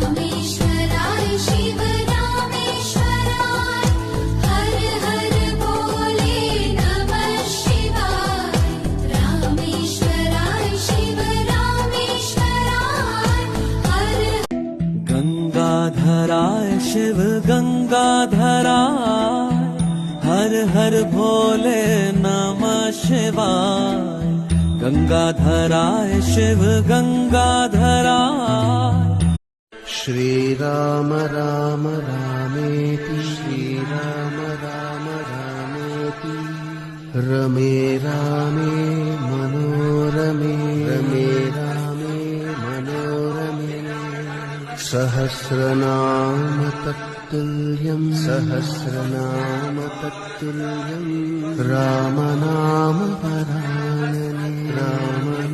रामेश्वराय शिव रामेश्वराय हर हर भोले नमः शिवाय रामेश्वराय शिव रामेश्वराय हर गंगाधराय शिव गंगाधराय हर हर भोले नमः शिवाय गंगाधराय शिव गंगाधराय श्रीराम राम रामेति श्रीराम राम रामेति रमे रामे मनोरमे रमे रामे मनोरमे सहस्रनाम तत्तुल्यं सहस्रनाम तत्तुल्यं रामनाम परायणे राम